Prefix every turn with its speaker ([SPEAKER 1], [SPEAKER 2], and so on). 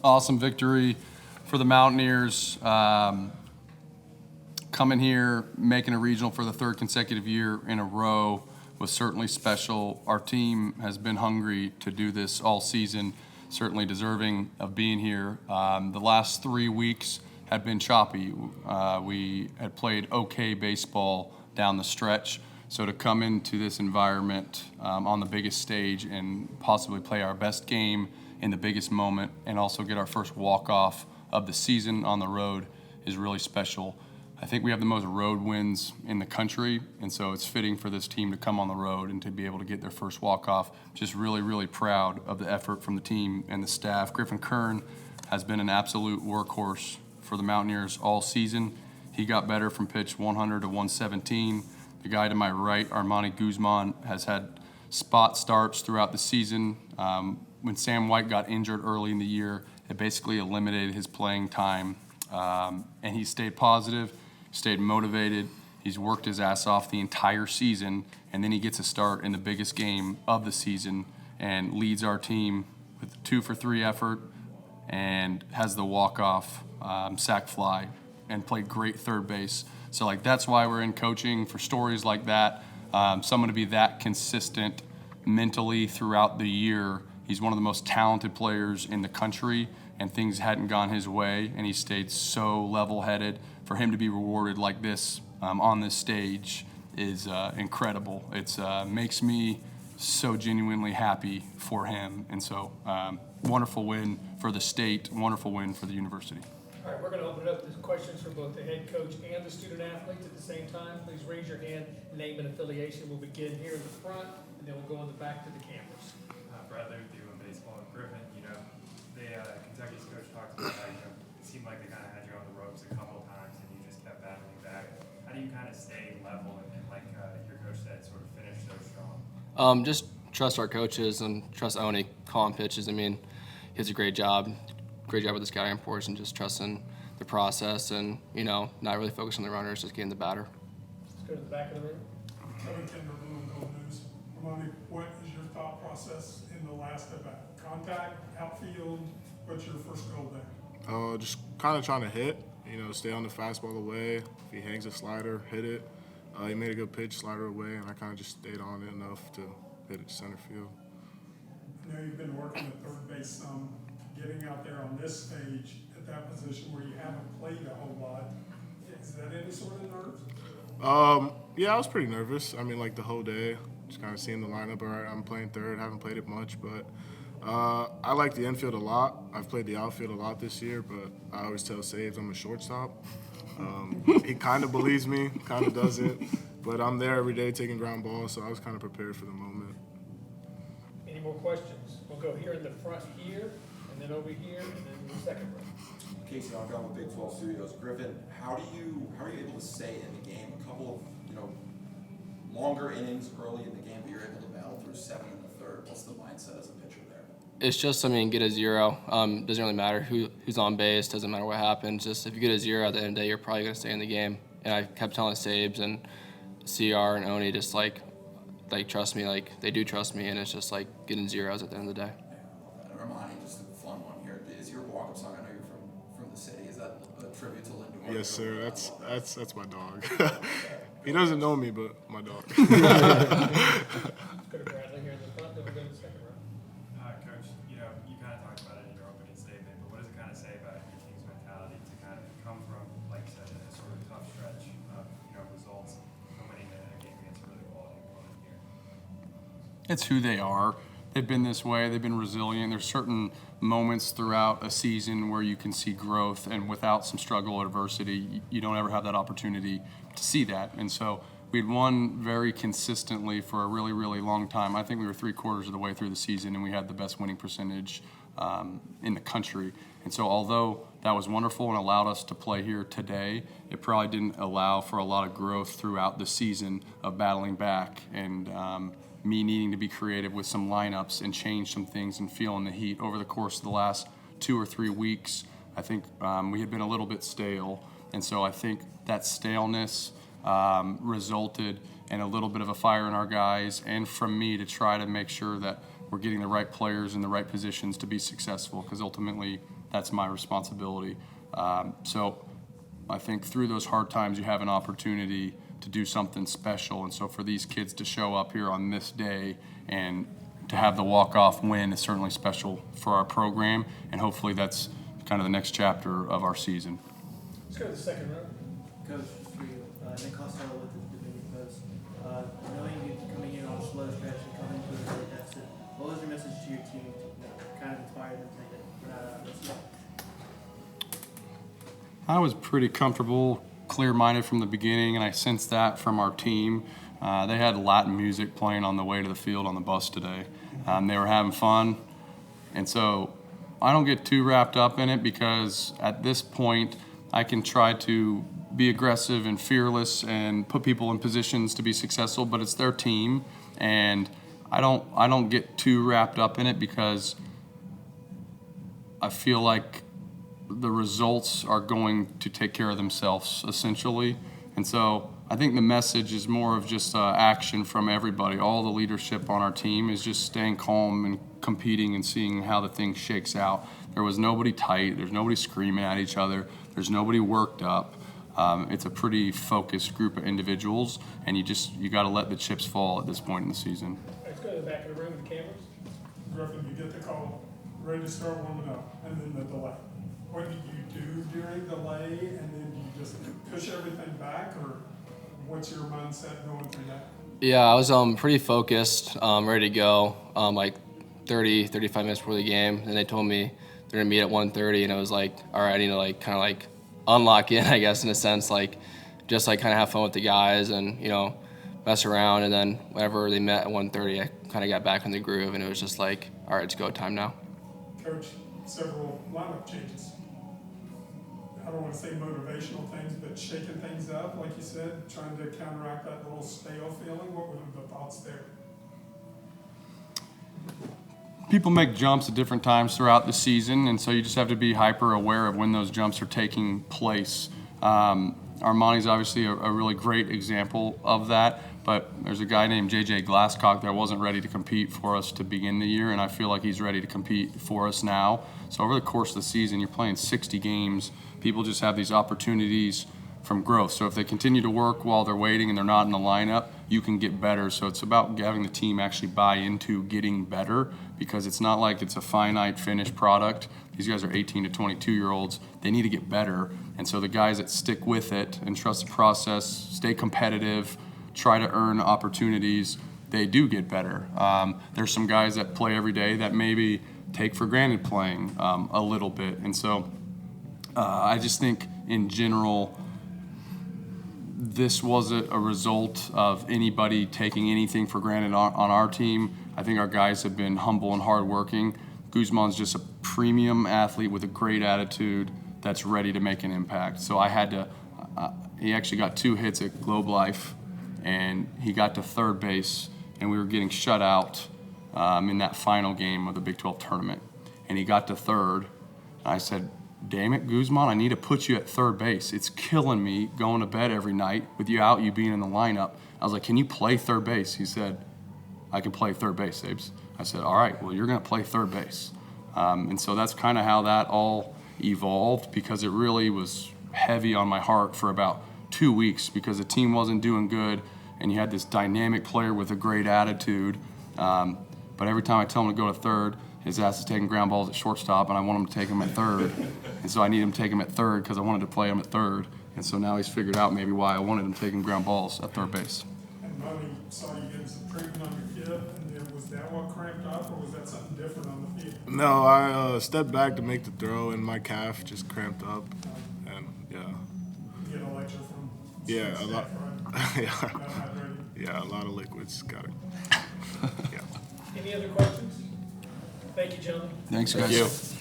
[SPEAKER 1] awesome victory for the Mountaineers. Coming here, making a regional for the third consecutive year in a row was certainly special. Our team has been hungry to do this all season, certainly deserving of being here. The last 3 weeks had been choppy. We had played okay baseball down the stretch. So to come into this environment on the biggest stage and possibly play our best game in the biggest moment and also get our first walk-off of the season on the road is really special. I think we have the most road wins in the country, and so it's fitting for this team to come on the road and to be able to get their first walk-off. Just really, really proud of the effort from the team and the staff. Griffin Kirn has been an absolute workhorse for the Mountaineers all season. He got better from pitch 100 to 117. The guy to my right, Armani Guzman, has had spot starts throughout the season. When Sam White got injured early in the year, it basically eliminated his playing time, and he stayed positive. Stayed motivated. He's worked his ass off the entire season, and then he gets a start in the biggest game of the season and leads our team with a 2-for-3 effort and has the walk-off sac fly and played great third base. So, that's why we're in coaching, for stories like that. Someone to be that consistent mentally throughout the year. He's one of the most talented players in the country, and things hadn't gone his way, and he stayed so level-headed. For him to be rewarded like this on this stage is incredible. It makes me so genuinely happy for him. And so wonderful win for the state, wonderful win for the university.
[SPEAKER 2] All right, we're going to open it up to questions for both the head coach and the student athletes at the same time. Please raise your hand, name and affiliation. We'll begin here in the front, and then we'll go in the back to the cameras.
[SPEAKER 3] Bradley with you in baseball. And Griffin, Kentucky's coach talked about how it seemed like they kind of had you on the ropes a couple times, and you just kept battling back. How do you kind of stay level and like your coach said, sort of finish so strong?
[SPEAKER 4] Just trust our coaches and trust Oni calling pitches. I mean, he does a great job with the scouting reports and just trusting the process and, not really focusing on the runners, just getting the batter.
[SPEAKER 2] Let's go to the back of the room.
[SPEAKER 5] Kevin Kinder, Blue Gold News. Armani, what is your thought process in the last at-bat? Contact, outfield, what's your first goal there?
[SPEAKER 6] Just kind of trying to hit, stay on the fastball away. If he hangs a slider, hit it. He made a good pitch, slider away, and I kind of just stayed on it enough to hit it to center field.
[SPEAKER 5] I know you've been working at third base some, getting out there on this stage at that position where you haven't played a whole lot. Is that any sort of nerves?
[SPEAKER 6] Yeah, I was pretty nervous. I mean, the whole day, just kind of seeing the lineup. All right, I'm playing third, haven't played it much, but I like the infield a lot. I've played the outfield a lot this year, but I always tell Sabins I'm a shortstop. He kind of believes me, kind of doesn't, but I'm there every day taking ground balls, so I was kind of prepared for the moment.
[SPEAKER 2] Any more questions? We'll go here in the front here, and then over here, and then in the second row.
[SPEAKER 7] Casey, I'm going with Big 12 Studios. Griffin, how are you able to stay in the game? A couple of longer innings early in the game, but you're able to battle through 7 in the third. What's the mindset as a pitcher there?
[SPEAKER 4] It's just, get a zero. Doesn't really matter who's on base. Doesn't matter what happens. Just if you get a zero at the end of the day, you're probably going to stay in the game. And I kept telling Sabes and CR and Oni just trust me. They do trust me, and it's just getting zeros at the end of the day.
[SPEAKER 7] Yeah, Armani, just a fun one here. Is your walk-up song? I know you're from the city. Is that a tribute to Lindor?
[SPEAKER 6] Yes, sir. That's my dog. He doesn't know me, but my dog.
[SPEAKER 2] Let's go to Bradley here in the front, then we'll go to the second row.
[SPEAKER 3] Coach, you kind of talked about it in your opening statement, but what does it kind of say about your team's mentality to kind of come from, like you said, a sort of tough stretch of results and winning a game against a really quality opponent here?
[SPEAKER 1] It's who they are. They've been this way. They've been resilient. There's certain moments throughout a season where you can see growth, and without some struggle or adversity, you don't ever have that opportunity to see that. And so we'd won very consistently for a really, really long time. I think we were 3/4 of the way through the season, and we had the best winning percentage in the country. And so although that was wonderful and allowed us to play here today, it probably didn't allow for a lot of growth throughout the season of battling back and me needing to be creative with some lineups and change some things and feeling the heat over the course of the last 2 or 3 weeks. I think we had been a little bit stale, and so I think that staleness resulted in a little bit of a fire in our guys and from me to try to make sure that we're getting the right players in the right positions to be successful, because ultimately that's my responsibility. So I think through those hard times, you have an opportunity to do something special. And so for these kids to show up here on this day and to have the walk-off win is certainly special for our program. And hopefully that's kind of the next chapter of our season.
[SPEAKER 2] Let's go to the second row.
[SPEAKER 8] Coach, for you, Nick Costello with the Division Post. Knowing you coming in on a slow stretch and coming to a early deficit, what was your message to your team to kind of inspire them to say that we're not out of this yet?
[SPEAKER 1] I was pretty comfortable, clear-minded from the beginning, and I sensed that from our team. They had Latin music playing on the way to the field on the bus today. They were having fun, and so I don't get too wrapped up in it because at this point I can try to be aggressive and fearless and put people in positions to be successful, but it's their team, and I don't get too wrapped up in it because I feel like the results are going to take care of themselves essentially. And so I think the message is more of just action from everybody. All the leadership on our team is just staying calm and competing and seeing how the thing shakes out. There was nobody tight. There's nobody screaming at each other. There's nobody worked up. It's a pretty focused group of individuals, and you got to let the chips fall at this point in the season.
[SPEAKER 2] Let's go to the back of the room with the cameras.
[SPEAKER 5] Griffin, you get the call, ready to start warming up, and then the delay. What did you do during delay, and then you just push everything back, or what's your mindset going through that?
[SPEAKER 4] Yeah, I was pretty focused, ready to go, like 30, 35 minutes before the game. And they told me they're going to meet at 1:30, and I was like, all right, I need to like kind of like unlock in, I guess, in a sense, like just like kind of have fun with the guys and, you know, mess around. And then whenever they met at 1:30, I kind of got back in the groove, and it was just like, all right, it's go time now.
[SPEAKER 5] Coach, several lineup changes. I don't want to say motivational things, but shaking things up, like you said, trying to counteract that little stale feeling. What were the thoughts there?
[SPEAKER 1] People make jumps at different times throughout the season, and so you just have to be hyper aware of when those jumps are taking place. Armani's obviously a really great example of that, but there's a guy named J.J. Glasscock that wasn't ready to compete for us to begin the year, and I feel like he's ready to compete for us now. So over the course of the season, you're playing 60 games. People just have these opportunities from growth. So if they continue to work while they're waiting and they're not in the lineup, you can get better. So it's about having the team actually buy into getting better, because it's not like it's a finite finished product. These guys are 18 to 22-year-olds. They need to get better. And so the guys that stick with it and trust the process, stay competitive, try to earn opportunities, they do get better. There's some guys that play every day that maybe take for granted playing a little bit. And so I just think in general, this wasn't a result of anybody taking anything for granted on our team. I think our guys have been humble and hardworking. Guzman's just a premium athlete with a great attitude that's ready to make an impact. So I had to, he actually got 2 hits at Globe Life, and he got to third base, and we were getting shut out in that final game of the Big 12 tournament. And he got to third. I said, damn it, Guzman, I need to put you at third base. It's killing me going to bed every night with you out, you being in the lineup. I was like, can you play third base? He said, I can play third base, Sabes. I said, all right, well, you're going to play third base. And so that's kind of how that all evolved, because it really was heavy on my heart for about 2 weeks because the team wasn't doing good, and you had this dynamic player with a great attitude. But every time I tell him to go to third, his ass is taking ground balls at shortstop, and I want him to take him at third. And so I need him to take him at third because I wanted to play him at third. And so now he's figured out maybe why I wanted him taking ground balls at third base.
[SPEAKER 5] And Money saw you getting some treatment on your hip, and then was that what cramped up, or was that something different on the field?
[SPEAKER 6] No, I stepped back to make the throw, and my calf just cramped up, and yeah.
[SPEAKER 5] You get a lecture from
[SPEAKER 6] Yeah, a lot.
[SPEAKER 5] staff, right?
[SPEAKER 6] Yeah,
[SPEAKER 5] About hydrating.
[SPEAKER 6] yeah, a lot of liquids. Got it. Yeah.
[SPEAKER 2] Any other questions? Thank you, gentlemen.
[SPEAKER 1] Thanks,
[SPEAKER 4] Thank
[SPEAKER 1] guys.
[SPEAKER 4] you.